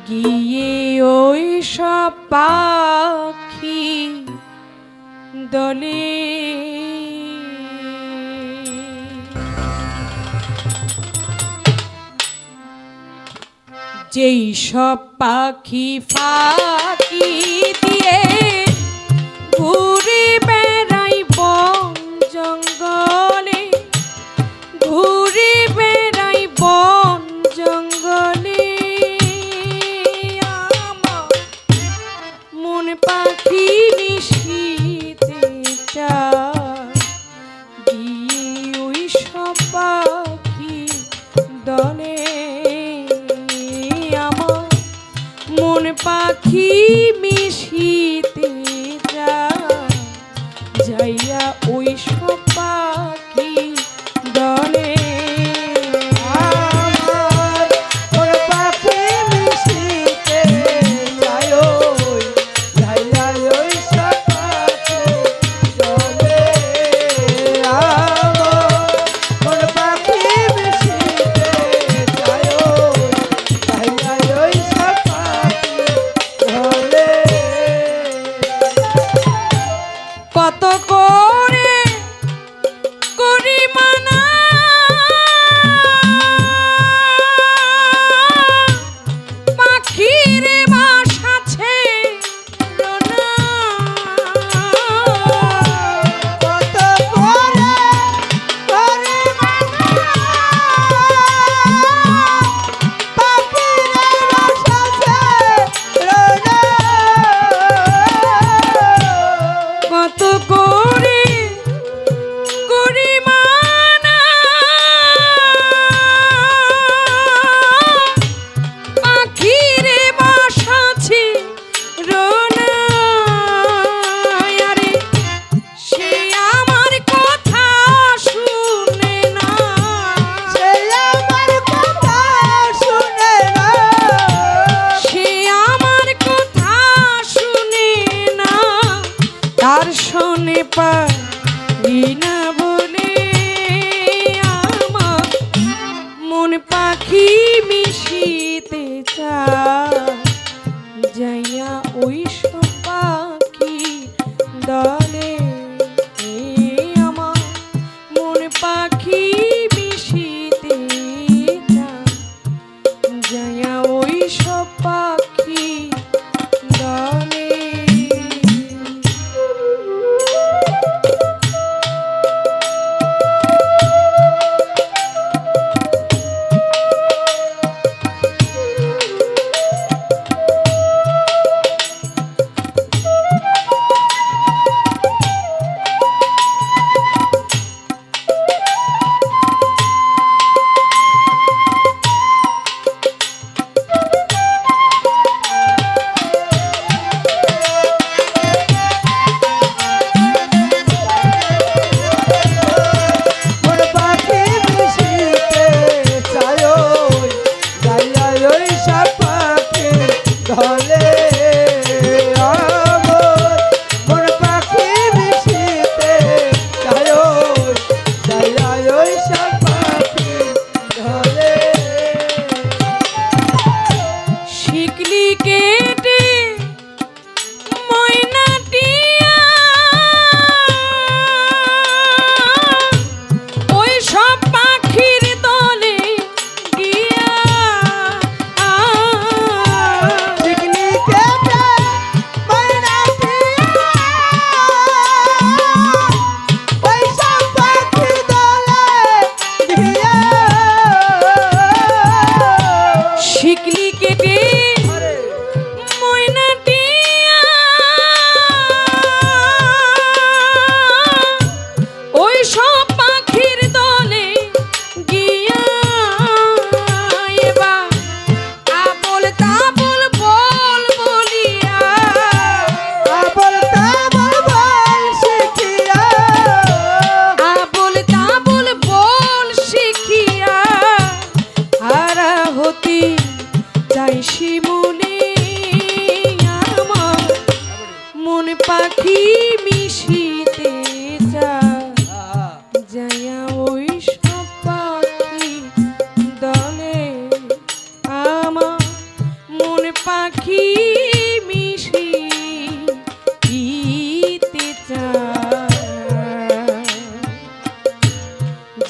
গিয়ে ওই সব পাখি দলে যেই সব পাখি ফাঁকি দিয়ে ঘুরে বেড়াই বন জঙ্গলে, ঘুরে বেড়াই বন জঙ্গলে। আমার মন পাখি নিশীথে চায় গিয়ে ওই সব পাখি দলে। আমার মন পাখি মিশিতে যায় যাইয়া ওই সব পাখি দলে। আমার মন পাখি মিশিতে যায় যাইয়া ওই সব পাখি দলে। আমার মন পাখি মিশিতে যায় যাইয়া ওই সব পাখি দলে। কত করে করি মানা পাখির বাসা ছেড়ো না। কত করে করে মানা পাখির বাসা ছেড়ো না। কত করে করি মানা পাখির বাসা ছেড়ো না। আরে সে আমার কথা শুনে না, সে আমার কথা শুনে না। সে আমার কথা শুনে না, তার শোনে পারি না বলে। আমার মন পাখি মিশিতে চায় যাইয়া ওই সব পাখি দলে। আমার মন পাখি মিশিতে চায় যাইয়া ওই সব পাখি দলে।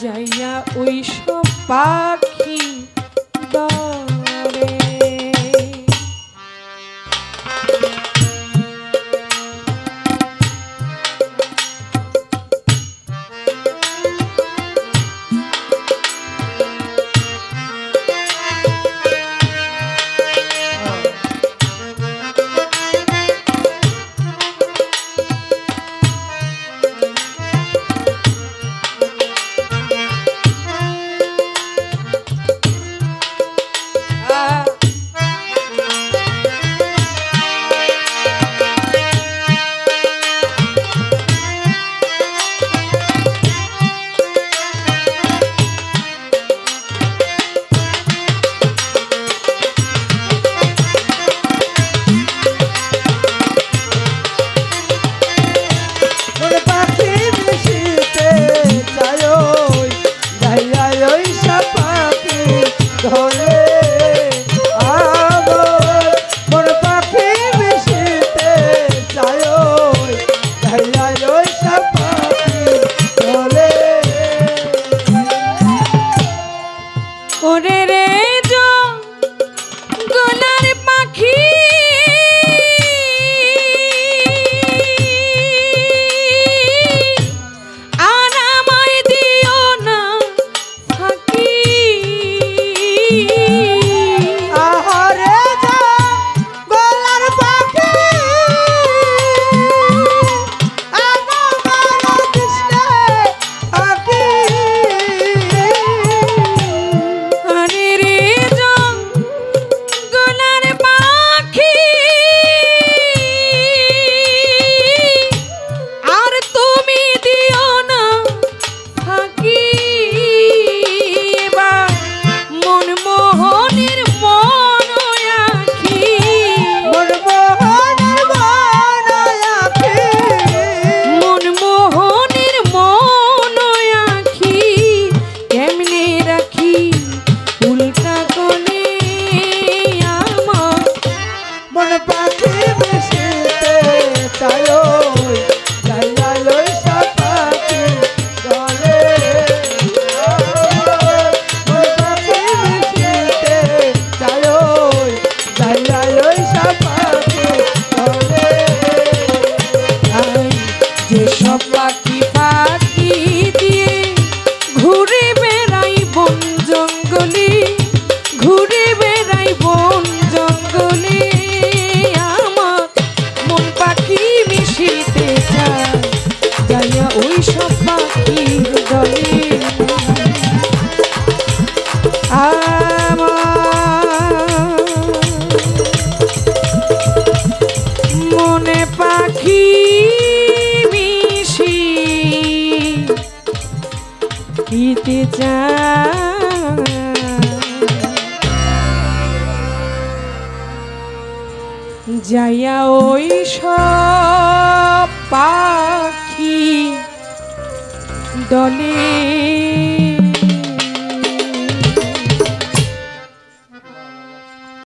যাইয়া ওই সব পাখি দরে। ওরে রে জঙ্গলার পাখি আর আমায় দিও না ফাঁকি। আহারে জঙ্গলার পাখি আমার কৃষ্ণে পাখি। আরে রে জঙ্গলার পাখি আর তুমি দিও না ফাঁকি। এবার মনমোহনের মন আঁখি মনমোহনের মন আঁখি মনমোহনের মন আঁখি কেমনে রাখি উল্টা কোণে আমার। মন পাখি মিশিতে চায় যাইয়া লই সাপাখি দলে। মন পাখি মিশিতে চায় যাইয়া লই সাপাখি দলে। আই যেসব পাখি পাখি দিয়ে ঘুরে বেড়াই বন জঙ্গলে ঘুরে বেড়াই বন জঙ্গলে আমার মন পাখি মিশিতে চায় যাইয়া ওই সব পাখির দলে। আমার মনে পাখি মিশি দিতে চায় যাইয়া ওই সব পাখি দলে।